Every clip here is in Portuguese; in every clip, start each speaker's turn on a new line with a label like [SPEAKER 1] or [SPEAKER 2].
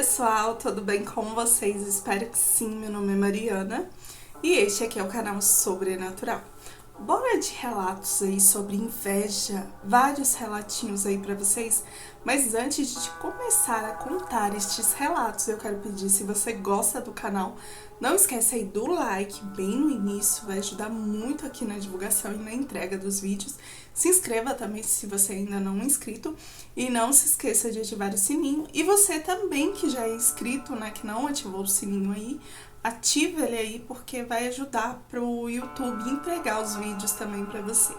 [SPEAKER 1] pessoal, tudo bem com vocês? Espero que sim, meu nome é Mariana e este aqui é o canal Sobrenatural. Bora de relatos aí sobre inveja, vários relatinhos aí pra vocês, mas antes de começar a contar estes relatos, eu quero pedir, se você gosta do canal, não esquece aí do like bem no início, vai ajudar muito aqui na divulgação e na entrega dos vídeos. Se inscreva também se você ainda não é inscrito e não se esqueça de ativar o sininho. E você também que já é inscrito, né, que não ativou o sininho aí, ativa ele aí porque vai ajudar pro YouTube entregar os vídeos também para você.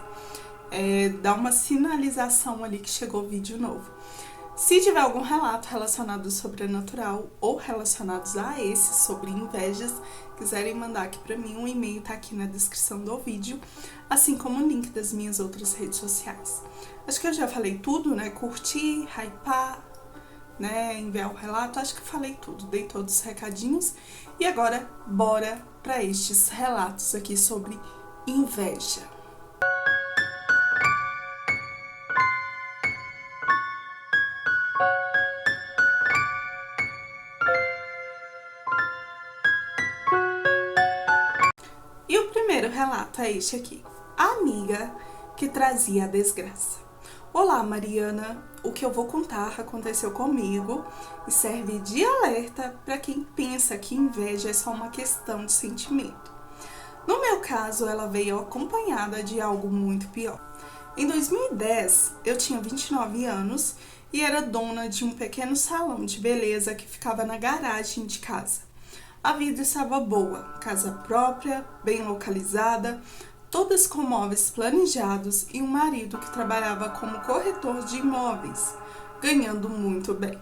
[SPEAKER 1] Dá uma sinalização ali que chegou vídeo novo. Se tiver algum relato relacionado ao sobrenatural ou relacionados a esse sobre invejas, quiserem mandar aqui pra mim, o e-mail tá aqui na descrição do vídeo, assim como o link das minhas outras redes sociais. Acho que eu já falei tudo, né? Curtir, hypar, né? Enviar o relato, acho que falei tudo, dei todos os recadinhos. E agora, bora pra estes relatos aqui sobre inveja. E o primeiro relato é este aqui. A amiga que trazia a desgraça. Olá, Mariana. O que eu vou contar aconteceu comigo e serve de alerta para quem pensa que inveja é só uma questão de sentimento. No meu caso, ela veio acompanhada de algo muito pior. Em 2010, eu tinha 29 anos e era dona de um pequeno salão de beleza que ficava na garagem de casa. A vida estava boa, casa própria, bem localizada, todas com móveis planejados e um marido que trabalhava como corretor de imóveis, ganhando muito bem.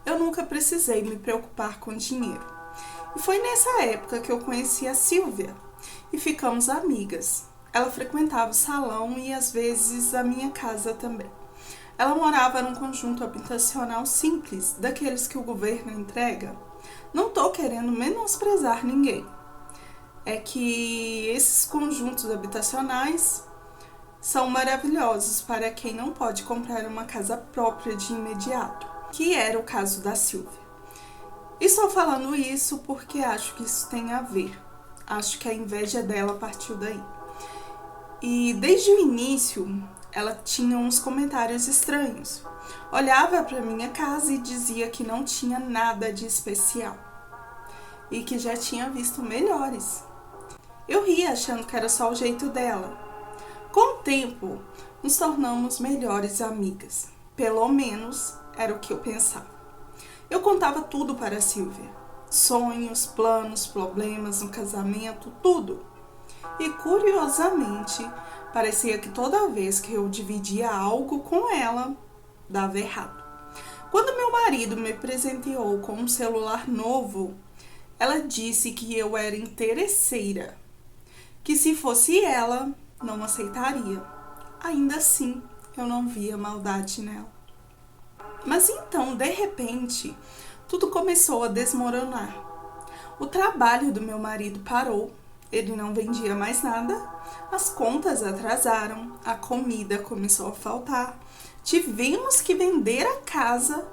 [SPEAKER 1] Eu nunca precisei me preocupar com dinheiro. E foi nessa época que eu conheci a Silvia e ficamos amigas. Ela frequentava o salão e às vezes a minha casa também. Ela morava num conjunto habitacional simples, daqueles que o governo entrega. Não tô querendo menosprezar ninguém. É que esses conjuntos habitacionais são maravilhosos para quem não pode comprar uma casa própria de imediato, que era o caso da Silvia. Estou falando isso porque acho que isso tem a ver. Acho que a inveja dela partiu daí. E desde o início, ela tinha uns comentários estranhos. Olhava para minha casa e dizia que não tinha nada de especial e que já tinha visto melhores. Eu ria achando que era só o jeito dela. Com o tempo, nos tornamos melhores amigas. Pelo menos era o que eu pensava. Eu contava tudo para a Silvia. Sonhos, planos, problemas no casamento, tudo. E curiosamente, parecia que toda vez que eu dividia algo com ela, dava errado. Quando meu marido me presenteou com um celular novo, ela disse que eu era interesseira, que se fosse ela, não aceitaria. Ainda assim, eu não via maldade nela. Mas então, de repente, tudo começou a desmoronar. O trabalho do meu marido parou, ele não vendia mais nada, as contas atrasaram, a comida começou a faltar, tivemos que vender a casa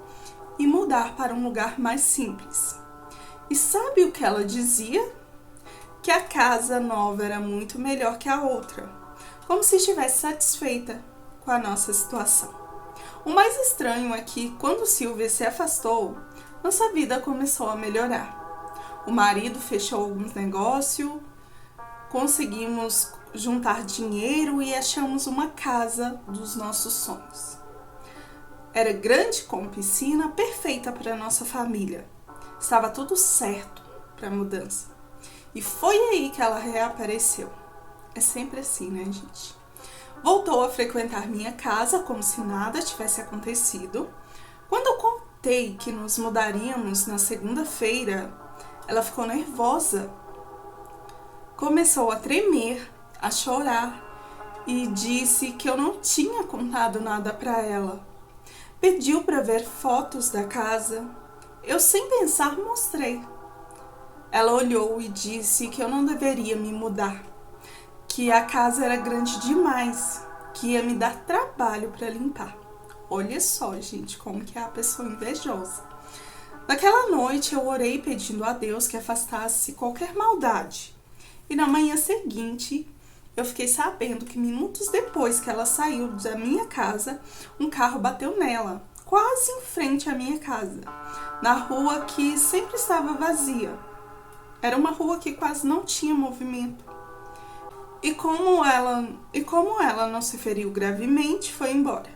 [SPEAKER 1] e mudar para um lugar mais simples. E sabe o que ela dizia? Que a casa nova era muito melhor que a outra, como se estivesse satisfeita com a nossa situação. O mais estranho é que, quando Silvia se afastou, nossa vida começou a melhorar. O marido fechou alguns negócios, conseguimos juntar dinheiro e achamos uma casa dos nossos sonhos. Era grande, com piscina, perfeita para nossa família. Estava tudo certo para a mudança. E foi aí que ela reapareceu. É sempre assim, né, gente? Voltou a frequentar minha casa como se nada tivesse acontecido. Quando eu contei que nos mudaríamos na segunda-feira, ela ficou nervosa. Começou a tremer, a chorar e disse que eu não tinha contado nada para ela. Pediu para ver fotos da casa. Eu, sem pensar, mostrei. Ela olhou e disse que eu não deveria me mudar, que a casa era grande demais, que ia me dar trabalho para limpar. Olha só, gente, como que é a pessoa invejosa. Naquela noite eu orei pedindo a Deus que afastasse qualquer maldade. E na manhã seguinte, eu fiquei sabendo que minutos depois que ela saiu da minha casa, um carro bateu nela, quase em frente à minha casa, na rua que sempre estava vazia. Era uma rua que quase não tinha movimento. E como ela não se feriu gravemente, foi embora.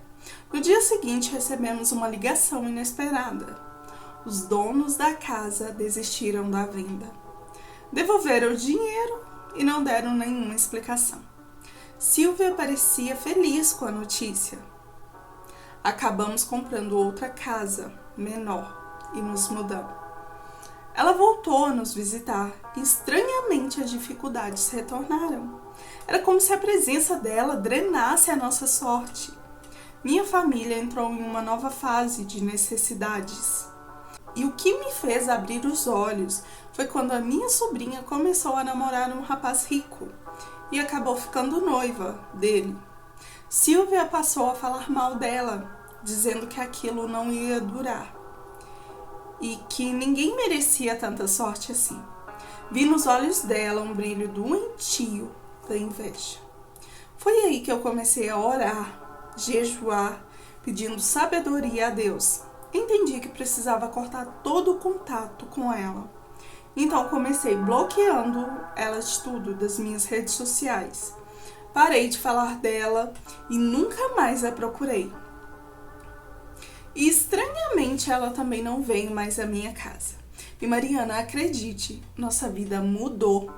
[SPEAKER 1] No dia seguinte, recebemos uma ligação inesperada. Os donos da casa desistiram da venda. Devolveram o dinheiro e não deram nenhuma explicação. Silvia parecia feliz com a notícia. Acabamos comprando outra casa, menor, e nos mudamos. Ela voltou a nos visitar e estranhamente as dificuldades retornaram. Era como se a presença dela drenasse a nossa sorte. Minha família entrou em uma nova fase de necessidades. E o que me fez abrir os olhos foi quando a minha sobrinha começou a namorar um rapaz rico e acabou ficando noiva dele. Silvia passou a falar mal dela, dizendo que aquilo não ia durar e que ninguém merecia tanta sorte assim. Vi nos olhos dela um brilho doentio da inveja. Foi aí que eu comecei a orar, jejuar, pedindo sabedoria a Deus. Entendi que precisava cortar todo o contato com ela. Então comecei bloqueando ela de tudo, das minhas redes sociais. Parei de falar dela e nunca mais a procurei. E estranhamente ela também não veio mais à minha casa. E Mariana, acredite, nossa vida mudou.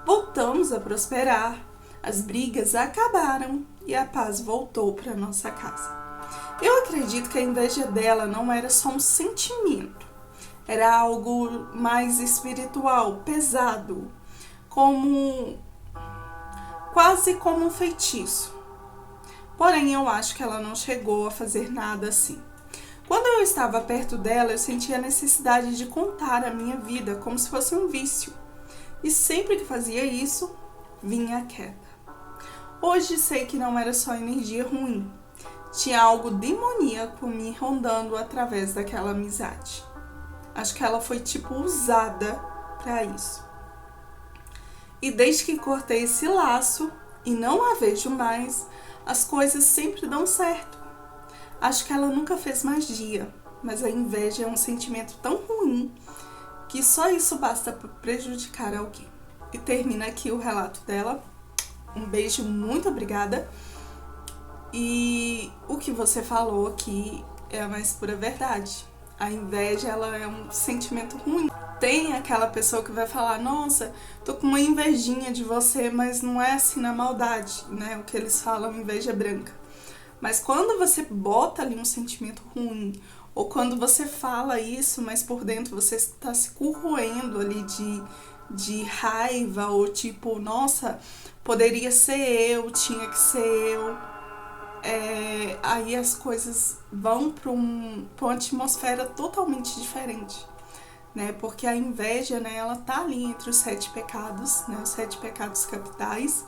[SPEAKER 1] Voltamos a prosperar, as brigas acabaram e a paz voltou para nossa casa. Eu acredito que a inveja dela não era só um sentimento, era algo mais espiritual, pesado, quase como um feitiço. Porém, eu acho que ela não chegou a fazer nada assim. Quando eu estava perto dela, eu sentia a necessidade de contar a minha vida como se fosse um vício. E sempre que fazia isso, vinha a queda. Hoje sei que não era só energia ruim. Tinha algo demoníaco me rondando através daquela amizade. Acho que ela foi usada para isso. E desde que cortei esse laço e não a vejo mais, as coisas sempre dão certo. Acho que ela nunca fez magia, mas a inveja é um sentimento tão ruim que só isso basta para prejudicar alguém. E termina aqui o relato dela. Um beijo, muito obrigada. E o que você falou aqui é a mais pura verdade. A inveja, ela é um sentimento ruim. Tem aquela pessoa que vai falar, nossa, tô com uma invejinha de você, mas não é assim na maldade, né? O que eles falam, inveja branca. Mas quando você bota ali um sentimento ruim, ou quando você fala isso, mas por dentro você está se corroendo ali de raiva, ou nossa, poderia ser eu, tinha que ser eu. Aí as coisas vão para uma atmosfera totalmente diferente, né? Porque a inveja, né, ela tá ali entre os 7 pecados, né, os 7 pecados capitais,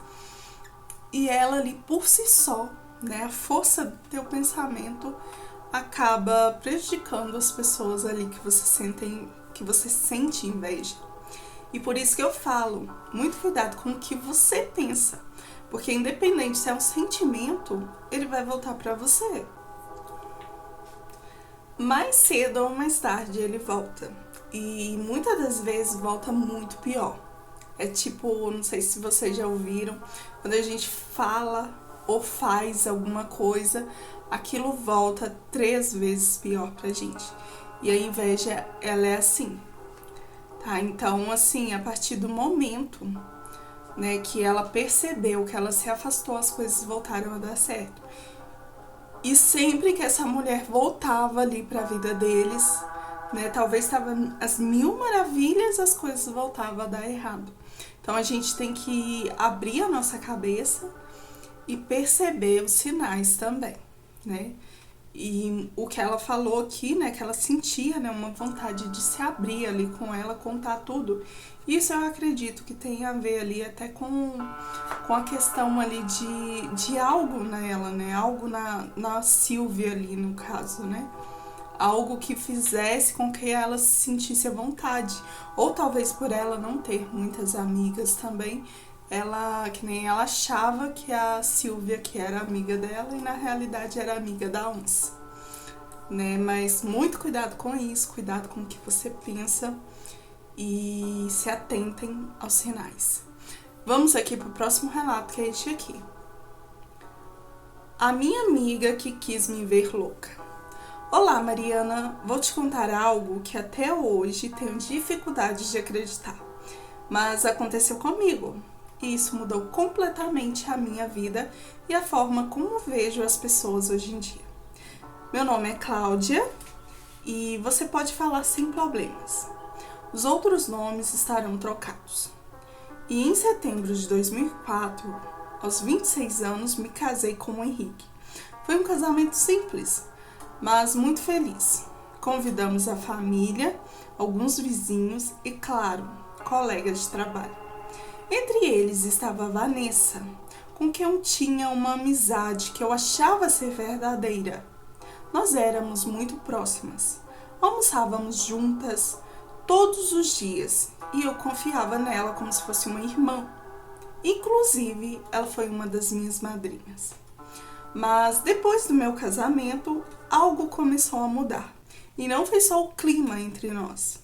[SPEAKER 1] e ela ali por si só, né, a força do teu pensamento acaba prejudicando as pessoas ali que você sente inveja. E por isso que eu falo, muito cuidado com o que você pensa. Porque independente se é um sentimento, ele vai voltar pra você. Mais cedo ou mais tarde ele volta. E muitas das vezes volta muito pior. É não sei se vocês já ouviram, quando a gente fala ou faz alguma coisa, aquilo volta 3 vezes pior pra gente. E a inveja, ela é assim, tá? Então, assim, a partir do momento, né, que ela percebeu, que ela se afastou, as coisas voltaram a dar certo. E sempre que essa mulher voltava ali pra vida deles, né, talvez estava as 1000 maravilhas, as coisas voltavam a dar errado. Então a gente tem que abrir a nossa cabeça e perceber os sinais também, né? E o que ela falou aqui, né, que ela sentia, né, uma vontade de se abrir ali com ela, contar tudo. Isso eu acredito que tem a ver ali até com a questão ali de algo nela, né, algo na Silvia ali no caso, né. algo que fizesse com que ela se sentisse à vontade, ou talvez por ela não ter muitas amigas também, que nem ela achava que a Silvia que era amiga dela e na realidade era amiga da onça, né? Mas muito cuidado com isso, cuidado com o que você pensa e se atentem aos sinais. Vamos aqui para o próximo relato, que é este aqui. A minha amiga que quis me ver louca. Olá, Mariana, vou te contar algo que até hoje tenho dificuldade de acreditar, mas aconteceu comigo. E isso mudou completamente a minha vida e a forma como vejo as pessoas hoje em dia. Meu nome é Cláudia e você pode falar sem problemas. Os outros nomes estarão trocados. E em setembro de 2004, aos 26 anos, me casei com o Henrique. Foi um casamento simples, mas muito feliz. Convidamos a família, alguns vizinhos e, claro, colegas de trabalho. Entre eles estava a Vanessa, com quem eu tinha uma amizade que eu achava ser verdadeira. Nós éramos muito próximas, almoçávamos juntas todos os dias e eu confiava nela como se fosse uma irmã. Inclusive, ela foi uma das minhas madrinhas. Mas depois do meu casamento, algo começou a mudar. E não foi só o clima entre nós.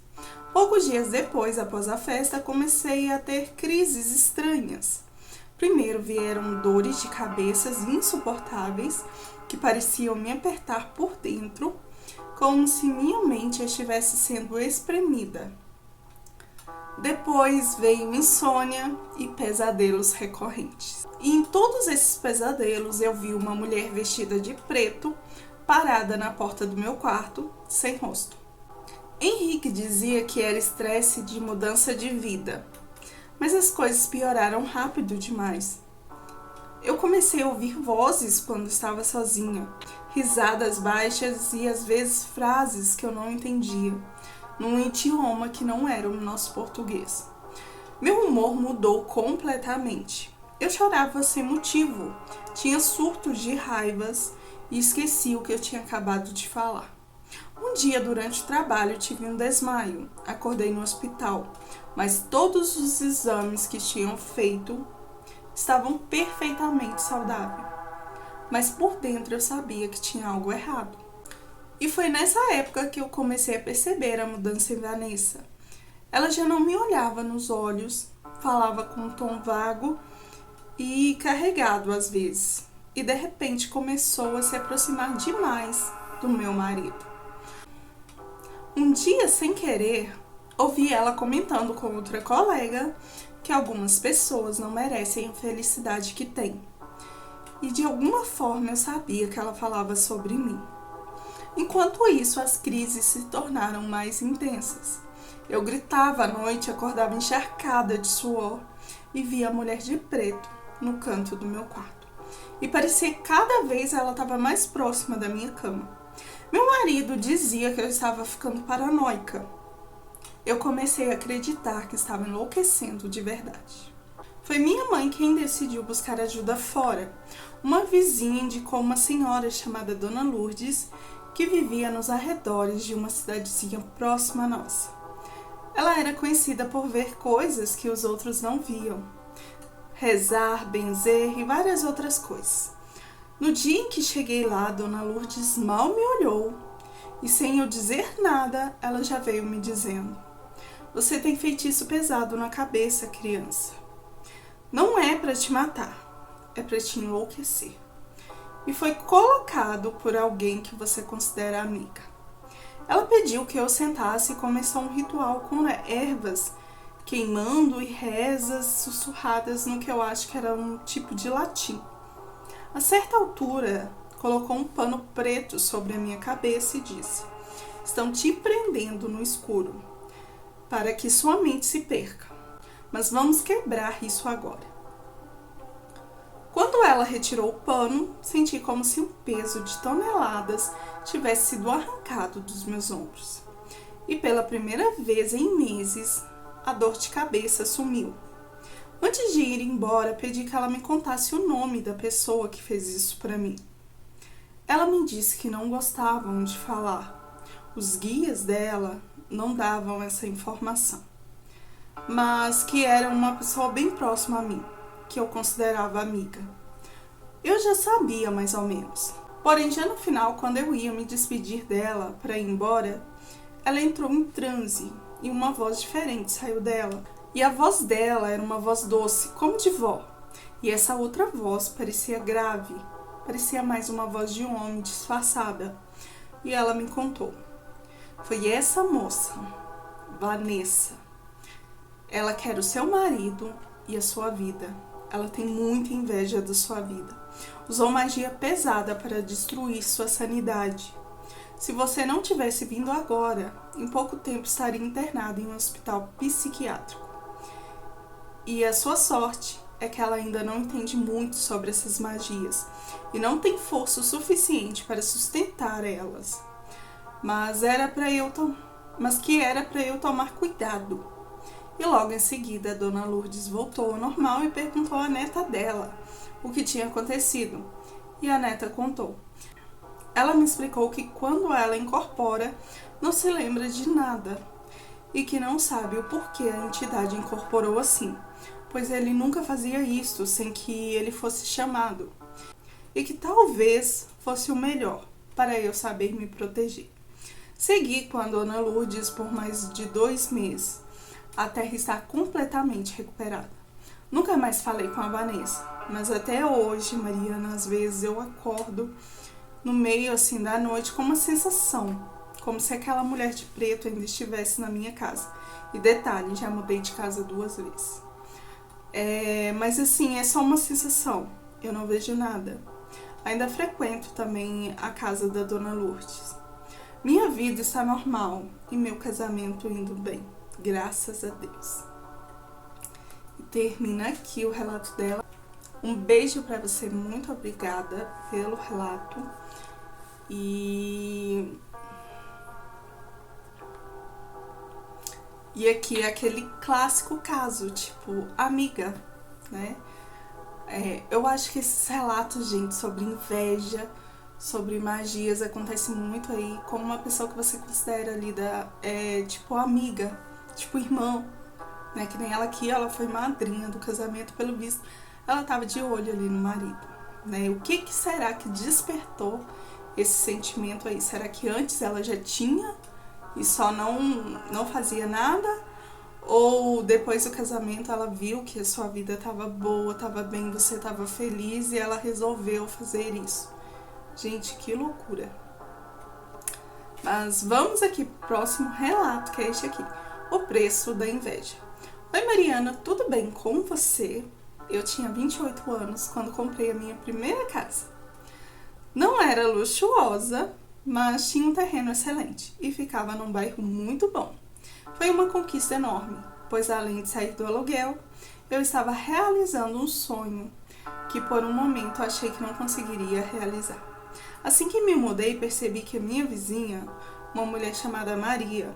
[SPEAKER 1] Poucos dias depois, após a festa, comecei a ter crises estranhas. Primeiro vieram dores de cabeça insuportáveis que pareciam me apertar por dentro, como se minha mente estivesse sendo espremida. Depois veio insônia e pesadelos recorrentes. E em todos esses pesadelos eu vi uma mulher vestida de preto parada na porta do meu quarto, sem rosto. Henrique dizia que era estresse de mudança de vida, mas as coisas pioraram rápido demais. Eu comecei a ouvir vozes quando estava sozinha, risadas baixas e às vezes frases que eu não entendia, num idioma que não era o nosso português. Meu humor mudou completamente. Eu chorava sem motivo, tinha surtos de raivas e esqueci o que eu tinha acabado de falar. Um dia, durante o trabalho, tive um desmaio. Acordei no hospital, mas todos os exames que tinham feito estavam perfeitamente saudáveis. Mas por dentro eu sabia que tinha algo errado. E foi nessa época que eu comecei a perceber a mudança em Vanessa. Ela já não me olhava nos olhos, falava com um tom vago e carregado às vezes. E de repente começou a se aproximar demais do meu marido. Um dia, sem querer, ouvi ela comentando com outra colega que algumas pessoas não merecem a felicidade que têm. E de alguma forma eu sabia que ela falava sobre mim. Enquanto isso, as crises se tornaram mais intensas. Eu gritava à noite, acordava encharcada de suor e via a mulher de preto no canto do meu quarto. E parecia que cada vez ela estava mais próxima da minha cama. Meu marido dizia que eu estava ficando paranoica. Eu comecei a acreditar que estava enlouquecendo de verdade. Foi minha mãe quem decidiu buscar ajuda fora. Uma vizinha indicou uma senhora chamada Dona Lourdes, que vivia nos arredores de uma cidadezinha próxima a nossa. Ela era conhecida por ver coisas que os outros não viam. Rezar, benzer e várias outras coisas. No dia em que cheguei lá, Dona Lourdes mal me olhou e, sem eu dizer nada, ela já veio me dizendo: "Você tem feitiço pesado na cabeça, criança. Não é para te matar, é para te enlouquecer. E foi colocado por alguém que você considera amiga." Ela pediu que eu sentasse e começou um ritual com ervas, queimando e rezas sussurradas no que eu acho que era um tipo de latim. A certa altura, colocou um pano preto sobre a minha cabeça e disse: "Estão te prendendo no escuro, para que sua mente se perca. Mas vamos quebrar isso agora." Quando ela retirou o pano, senti como se um peso de toneladas tivesse sido arrancado dos meus ombros. E pela primeira vez em meses, a dor de cabeça sumiu. Antes de ir embora, pedi que ela me contasse o nome da pessoa que fez isso para mim. Ela me disse que não gostavam de falar, os guias dela não davam essa informação, mas que era uma pessoa bem próxima a mim, que eu considerava amiga. Eu já sabia mais ou menos. Porém, já no final, quando eu ia me despedir dela para ir embora, ela entrou em transe e uma voz diferente saiu dela. E a voz dela era uma voz doce, como de vó. E essa outra voz parecia grave, parecia mais uma voz de um homem disfarçada. E ela me contou. Foi essa moça, Vanessa. Ela quer o seu marido e a sua vida. Ela tem muita inveja da sua vida. Usou magia pesada para destruir sua sanidade. Se você não tivesse vindo agora, em pouco tempo estaria internado em um hospital psiquiátrico. E a sua sorte é que ela ainda não entende muito sobre essas magias e não tem força o suficiente para sustentar elas. Mas que era para eu tomar cuidado. E logo em seguida, a Dona Lourdes voltou ao normal e perguntou à neta dela o que tinha acontecido. E a neta contou. Ela me explicou que quando ela incorpora, não se lembra de nada e que não sabe o porquê a entidade incorporou assim, pois ele nunca fazia isto sem que ele fosse chamado, e que talvez fosse o melhor para eu saber me proteger. Segui com a Dona Lourdes por mais de 2 meses, até estar completamente recuperada. Nunca mais falei com a Vanessa, mas até hoje, Mariana, às vezes eu acordo no meio assim da noite com uma sensação, como se aquela mulher de preto ainda estivesse na minha casa. E detalhe, já mudei de casa 2 vezes. Mas assim, é só uma sensação, eu não vejo nada. Ainda frequento também a casa da Dona Lourdes. Minha vida está normal e meu casamento indo bem, graças a Deus. E termina aqui o relato dela. Um beijo para você, muito obrigada pelo relato. E aqui é aquele clássico caso, tipo, amiga, né? Eu acho que esses relatos, gente, sobre inveja, sobre magias, acontece muito aí com uma pessoa que você considera ali tipo amiga, tipo irmão, né? Que nem ela aqui, ela foi madrinha do casamento, pelo visto, ela tava de olho ali no marido, né? O que será que despertou esse sentimento aí? Será que antes ela já tinha e só não fazia nada? Ou depois do casamento ela viu que a sua vida estava boa, estava bem, você estava feliz e ela resolveu fazer isso? Gente, que loucura. Mas vamos aqui pro próximo relato, que é este aqui. O preço da inveja. Oi, Mariana, tudo bem com você? Eu tinha 28 anos quando comprei a minha primeira casa. Não era luxuosa, mas tinha um terreno excelente e ficava num bairro muito bom. Foi uma conquista enorme, pois além de sair do aluguel, eu estava realizando um sonho que por um momento achei que não conseguiria realizar. Assim que me mudei, percebi que a minha vizinha, uma mulher chamada Maria,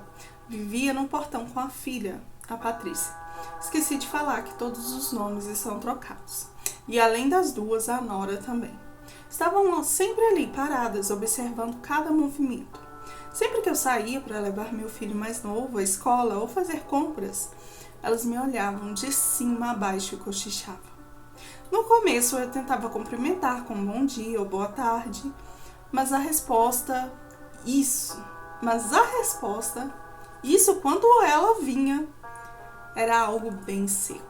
[SPEAKER 1] vivia no portão com a filha, a Patrícia. Esqueci de falar que todos os nomes estão trocados. E além das duas, a nora também. Estavam sempre ali, paradas, observando cada movimento. Sempre que eu saía para levar meu filho mais novo à escola ou fazer compras, elas me olhavam de cima a baixo e cochichavam. No começo eu tentava cumprimentar com bom dia ou boa tarde, mas a resposta, isso quando ela vinha, era algo bem seco.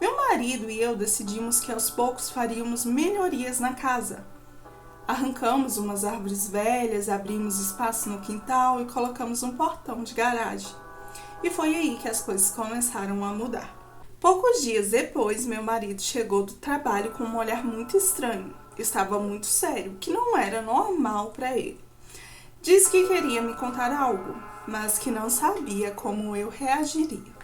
[SPEAKER 1] Meu marido e eu decidimos que aos poucos faríamos melhorias na casa. Arrancamos umas árvores velhas, abrimos espaço no quintal e colocamos um portão de garagem. E foi aí que as coisas começaram a mudar. Poucos dias depois, meu marido chegou do trabalho com um olhar muito estranho. Estava muito sério, que não era normal para ele. Disse que queria me contar algo, mas que não sabia como eu reagiria.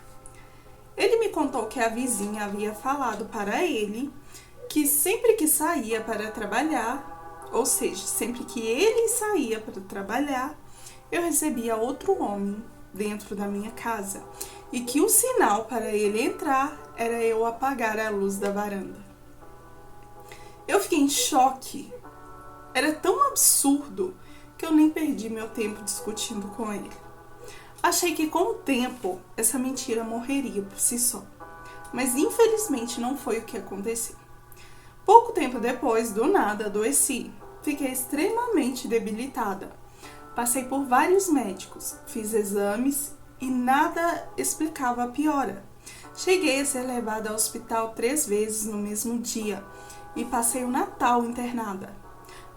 [SPEAKER 1] Ele me contou que a vizinha havia falado para ele que sempre que saía para trabalhar, ou seja, sempre que ele saía para trabalhar, eu recebia outro homem dentro da minha casa e que o sinal para ele entrar era eu apagar a luz da varanda. Eu fiquei em choque. Era tão absurdo que eu nem perdi meu tempo discutindo com ele. Achei que com o tempo essa mentira morreria por si só, mas infelizmente não foi o que aconteceu. Pouco tempo depois, do nada, adoeci. Fiquei extremamente debilitada. Passei por vários médicos, fiz exames e nada explicava a piora. Cheguei a ser levada ao hospital 3 vezes no mesmo dia e passei o Natal internada.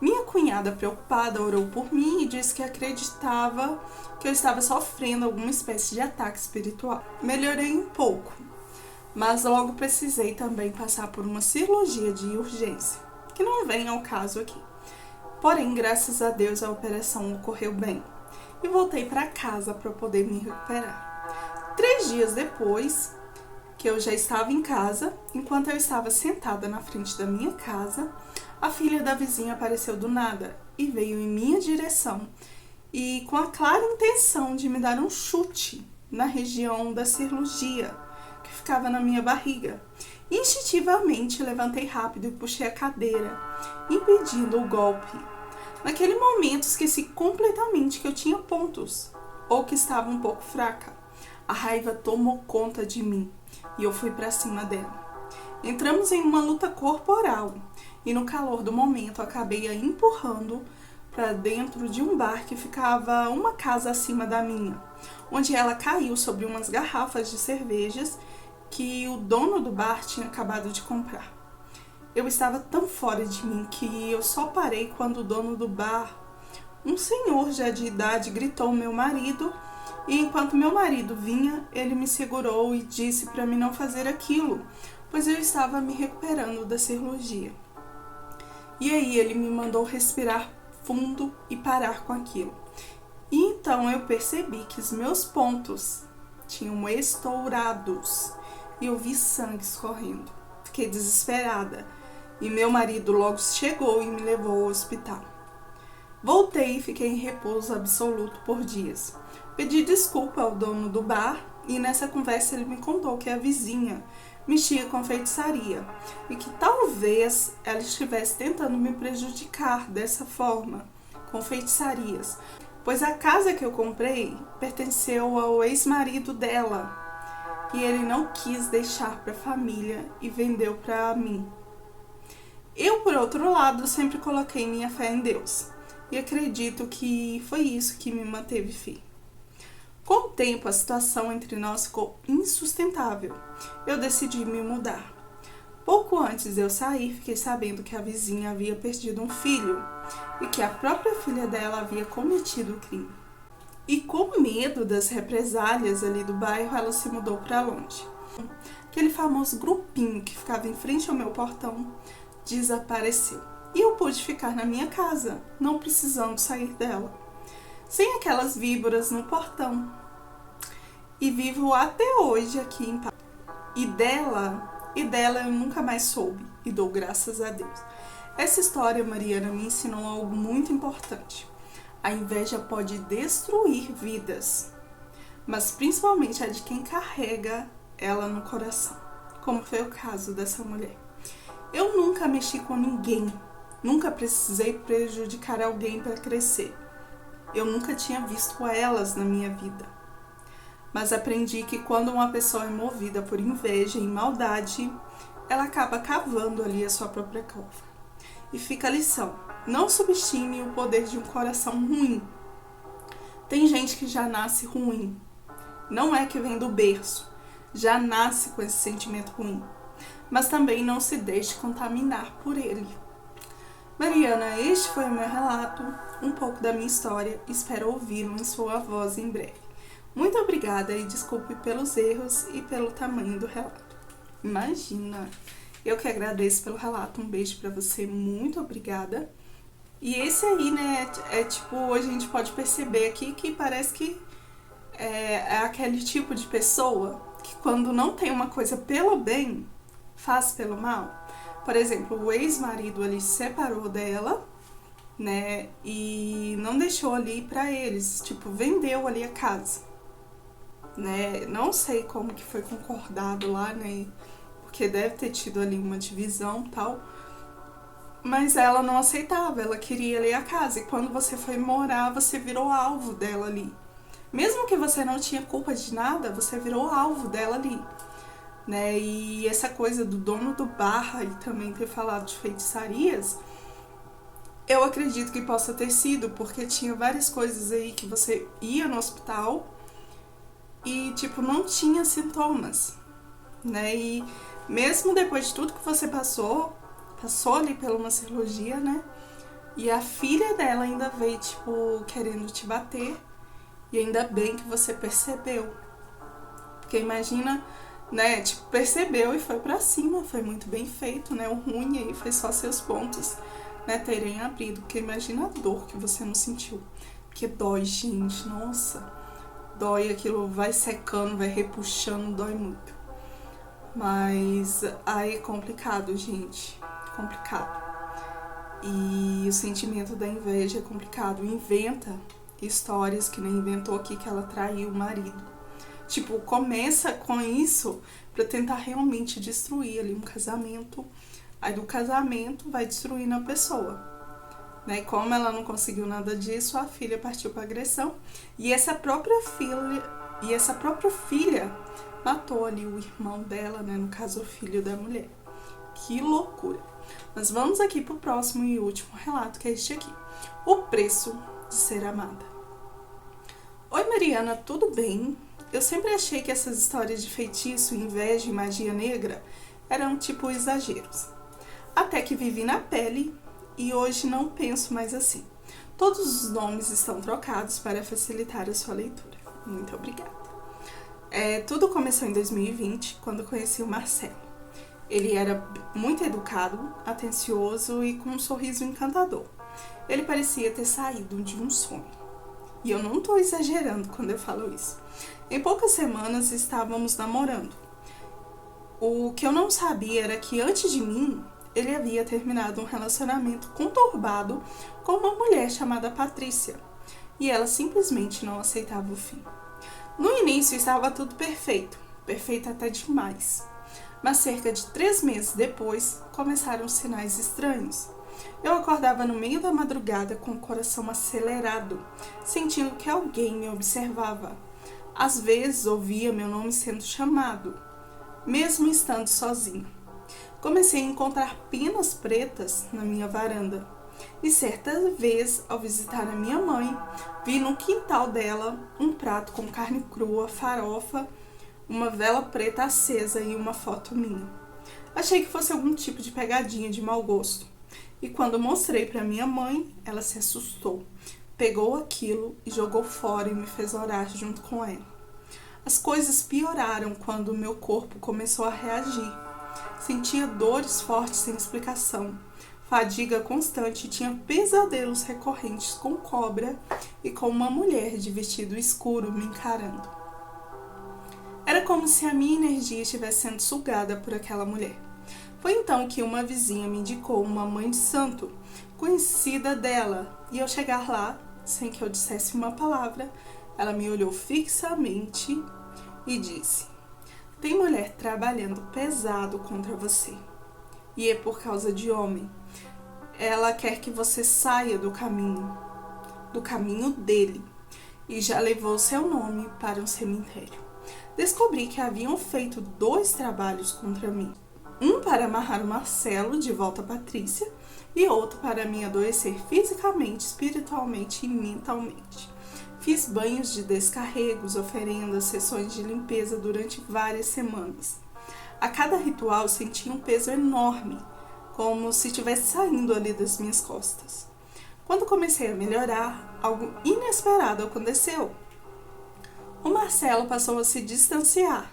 [SPEAKER 1] Minha cunhada, preocupada, orou por mim e disse que acreditava que eu estava sofrendo alguma espécie de ataque espiritual. Melhorei um pouco, mas logo precisei também passar por uma cirurgia de urgência, que não vem ao caso aqui. Porém, graças a Deus, a operação ocorreu bem e voltei para casa para poder me recuperar. 3 dias depois que eu já estava em casa, enquanto eu estava sentada na frente da minha casa, a filha da vizinha apareceu do nada e veio em minha direção e com a clara intenção de me dar um chute na região da cirurgia que ficava na minha barriga. Instintivamente levantei rápido e puxei a cadeira, impedindo o golpe. Naquele momento esqueci completamente que eu tinha pontos ou que estava um pouco fraca. A raiva tomou conta de mim e eu fui para cima dela. Entramos em uma luta corporal e no calor do momento acabei a empurrando para dentro de um bar que ficava uma casa acima da minha, onde ela caiu sobre umas garrafas de cervejas que o dono do bar tinha acabado de comprar. Eu estava tão fora de mim que eu só parei quando o dono do bar, um senhor já de idade, gritou meu marido. E enquanto meu marido vinha, ele me segurou e disse para mim não fazer aquilo, pois eu estava me recuperando da cirurgia. E aí ele me mandou respirar fundo e parar com aquilo. E então eu percebi que os meus pontos tinham estourados e eu vi sangue escorrendo. Fiquei desesperada e meu marido logo chegou e me levou ao hospital. Voltei e fiquei em repouso absoluto por dias. Pedi desculpa ao dono do bar e nessa conversa ele me contou que a vizinha mexia com feitiçaria e que talvez ela estivesse tentando me prejudicar dessa forma, com feitiçarias, pois a casa que eu comprei pertenceu ao ex-marido dela e ele não quis deixar para a família e vendeu para mim. Eu, por outro lado, sempre coloquei minha fé em Deus e acredito que foi isso que me manteve firme. Com o tempo, a situação entre nós ficou insustentável. Eu decidi me mudar. Pouco antes de eu sair, fiquei sabendo que a vizinha havia perdido um filho e que a própria filha dela havia cometido o crime. E com medo das represálias ali do bairro, ela se mudou para longe. Aquele famoso grupinho que ficava em frente ao meu portão desapareceu. E eu pude ficar na minha casa, não precisando sair dela. Sem aquelas víboras no portão. E vivo até hoje aqui em paz. E dela eu nunca mais soube. E dou graças a Deus. Essa história, Mariana, me ensinou algo muito importante. A inveja pode destruir vidas. Mas principalmente a de quem carrega ela no coração. Como foi o caso dessa mulher. Eu nunca mexi com ninguém. Nunca precisei prejudicar alguém para crescer. Eu nunca tinha visto elas na minha vida. Mas aprendi que quando uma pessoa é movida por inveja e maldade, ela acaba cavando ali a sua própria cova. E fica a lição. Não subestime o poder de um coração ruim. Tem gente que já nasce ruim. Não é que vem do berço. Já nasce com esse sentimento ruim. Mas também não se deixe contaminar por ele. Mariana, este foi o meu relato, um pouco da minha história. Espero ouvi-lo em sua voz em breve. Muito obrigada e desculpe pelos erros e pelo tamanho do relato. Imagina! Eu que agradeço pelo relato. Um beijo pra você. Muito obrigada. E esse aí, né, tipo, hoje a gente pode perceber aqui que parece que é aquele tipo de pessoa que quando não tem uma coisa pelo bem, faz pelo mal. Por exemplo, o ex-marido ali se separou dela, né, e não deixou ali pra eles, tipo, vendeu ali a casa, né, não sei como que foi concordado lá, né, porque deve ter tido ali uma divisão e tal, Mas ela não aceitava, ela queria ali a casa. E quando você foi morar, você virou alvo dela ali. Mesmo que você não tinha culpa de nada, você virou alvo dela ali. Né? E essa coisa do dono do bar e também ter falado de feitiçarias, eu acredito que possa ter sido, porque tinha várias coisas aí que você ia no hospital e, tipo, não tinha sintomas, né? E mesmo depois de tudo que você passou ali por uma cirurgia, né? E a filha dela ainda veio, tipo, querendo te bater. E ainda bem que você percebeu. Porque imagina, né? Tipo, percebeu e foi pra cima. Foi muito bem feito, né? O ruim aí foi só seus pontos, né, terem abrido. Porque imagina a dor que você não sentiu. Porque dói, gente. Nossa. Dói, aquilo vai secando, vai repuxando, dói muito. Mas aí é complicado, gente. Complicado. E o sentimento da inveja é complicado. Inventa histórias que nem inventou aqui que ela traiu o marido. Tipo, começa com isso pra tentar realmente destruir ali um casamento. Aí do casamento vai destruindo a pessoa. Né? E como ela não conseguiu nada disso, a filha partiu pra agressão. E essa própria filha matou ali o irmão dela, né? No caso, o filho da mulher. Que loucura. Mas vamos aqui pro próximo e último relato, que é este aqui. O preço de ser amada. Oi, Mariana, tudo bem? Eu sempre achei que essas histórias de feitiço, inveja e magia negra eram tipo exageros. Até que vivi na pele e hoje não penso mais assim. Todos os nomes estão trocados para facilitar a sua leitura. Muito obrigada. Tudo começou em 2020, quando conheci o Marcelo. Ele era muito educado, atencioso e com um sorriso encantador. Ele parecia ter saído de um sonho. E eu não estou exagerando quando eu falo isso. Em poucas semanas estávamos namorando. O que eu não sabia era que antes de mim, ele havia terminado um relacionamento conturbado com uma mulher chamada Patrícia. E ela simplesmente não aceitava o fim. No início estava tudo perfeito, perfeito até demais. Mas cerca de 3 meses depois, começaram os sinais estranhos. Eu acordava no meio da madrugada com o coração acelerado, sentindo que alguém me observava. Às vezes ouvia meu nome sendo chamado, mesmo estando sozinha. Comecei a encontrar penas pretas na minha varanda. E certa vez, ao visitar a minha mãe, vi no quintal dela um prato com carne crua, farofa, uma vela preta acesa e uma foto minha. Achei que fosse algum tipo de pegadinha de mau gosto. E quando mostrei para minha mãe, ela se assustou. Pegou aquilo e jogou fora e me fez orar junto com ela. As coisas pioraram quando o meu corpo começou a reagir. Sentia dores fortes sem explicação, fadiga constante e tinha pesadelos recorrentes com cobra e com uma mulher de vestido escuro me encarando. Era como se a minha energia estivesse sendo sugada por aquela mulher. Foi então que uma vizinha me indicou uma mãe de santo, conhecida dela, e ao chegar lá, sem que eu dissesse uma palavra, ela me olhou fixamente e disse: "Tem mulher trabalhando pesado contra você, e é por causa de homem. Ela quer que você saia do caminho dele, e já levou seu nome para um cemitério." Descobri que haviam feito 2 trabalhos contra mim. Um para amarrar o Marcelo de volta a Patrícia e outro para me adoecer fisicamente, espiritualmente e mentalmente. Fiz banhos de descarregos, oferendas, sessões de limpeza durante várias semanas. A cada ritual sentia um peso enorme, como se estivesse saindo ali das minhas costas. Quando comecei a melhorar, algo inesperado aconteceu. O Marcelo passou a se distanciar,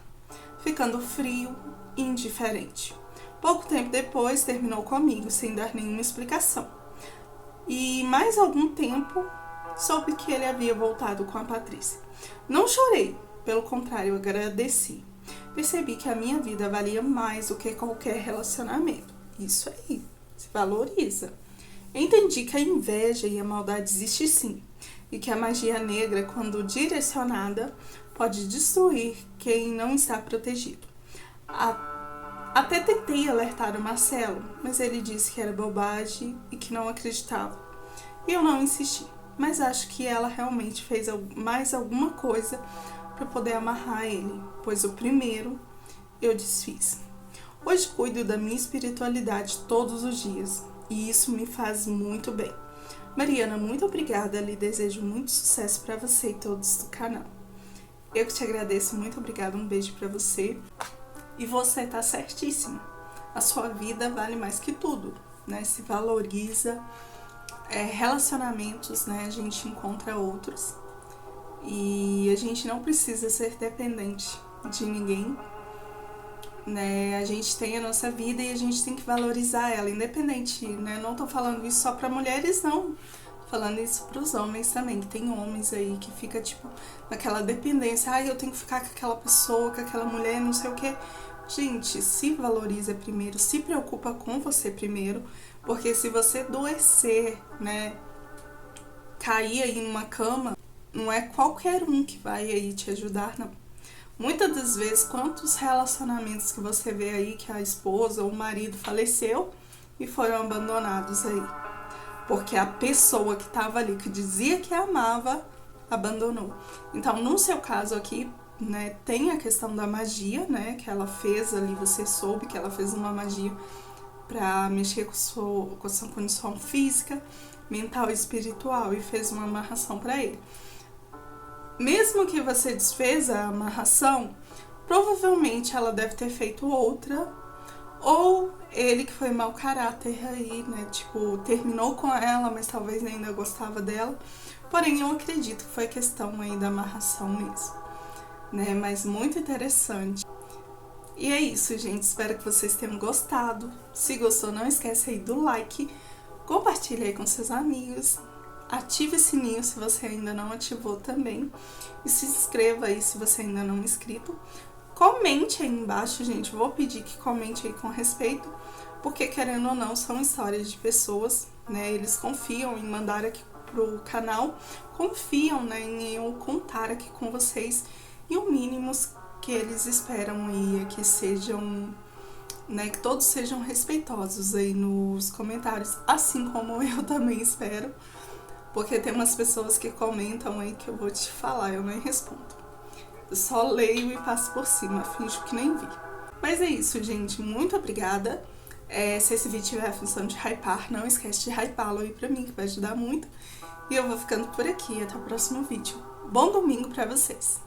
[SPEAKER 1] ficando frio e indiferente. Pouco tempo depois, terminou comigo sem dar nenhuma explicação. E mais algum tempo, soube que ele havia voltado com a Patrícia. Não chorei, pelo contrário, agradeci. Percebi que a minha vida valia mais do que qualquer relacionamento. Isso aí, se valoriza. Entendi que a inveja e a maldade existem sim, e que a magia negra, quando direcionada, pode destruir quem não está protegido. Até tentei alertar o Marcelo, mas ele disse que era bobagem e que não acreditava. E eu não insisti, mas acho que ela realmente fez mais alguma coisa para poder amarrar ele, pois o primeiro eu desfiz. Hoje cuido da minha espiritualidade todos os dias e isso me faz muito bem. Mariana, muito obrigada, lhe desejo muito sucesso para você e todos do canal. Eu que te agradeço, muito obrigada, um beijo para você. E você tá certíssima, a sua vida vale mais que tudo, né? Se valoriza, relacionamentos, né? A gente encontra outros e a gente não precisa ser dependente de ninguém, né? A gente tem a nossa vida e a gente tem que valorizar ela, independente, né? Não tô falando isso só para mulheres, não. Tô falando isso para os homens também, que tem homens aí que fica tipo naquela dependência, eu tenho que ficar com aquela pessoa, com aquela mulher, não sei o que. Gente, se valoriza primeiro, se preocupa com você primeiro, porque se você adoecer, né, cair aí numa cama, não é qualquer um que vai aí te ajudar, não. Muitas das vezes, quantos relacionamentos que você vê aí que a esposa ou o marido faleceu e foram abandonados aí? Porque a pessoa que estava ali, que dizia que amava, abandonou. Então, no seu caso aqui, né, tem a questão da magia, né, que ela fez ali, você soube que ela fez uma magia para mexer com a sua condição física, mental e espiritual e fez uma amarração para ele. Mesmo que você desfez a amarração, provavelmente ela deve ter feito outra, ou ele que foi mau caráter aí, né, tipo, terminou com ela, mas talvez ainda gostava dela. Porém, eu acredito que foi questão aí da amarração mesmo, né, mas muito interessante. E é isso, gente, espero que vocês tenham gostado. Se gostou, não esquece aí do like, compartilhe aí com seus amigos, ative o sininho se você ainda não ativou também, e se inscreva aí se você ainda não é inscrito. Comente aí embaixo, gente, vou pedir que comente aí com respeito, porque querendo ou não, são histórias de pessoas, né, eles confiam em mandar aqui pro canal, confiam, né, em eu contar aqui com vocês, e o mínimo que eles esperam aí é que sejam, né, que todos sejam respeitosos aí nos comentários, assim como eu também espero, porque tem umas pessoas que comentam aí que eu vou te falar, eu nem respondo. Eu só leio e passo por cima, finjo que nem vi. Mas é isso, gente, muito obrigada. Se esse vídeo tiver a função de hypar, não esquece de hypá-lo aí pra mim, que vai ajudar muito. E eu vou ficando por aqui, até o próximo vídeo. Bom domingo pra vocês!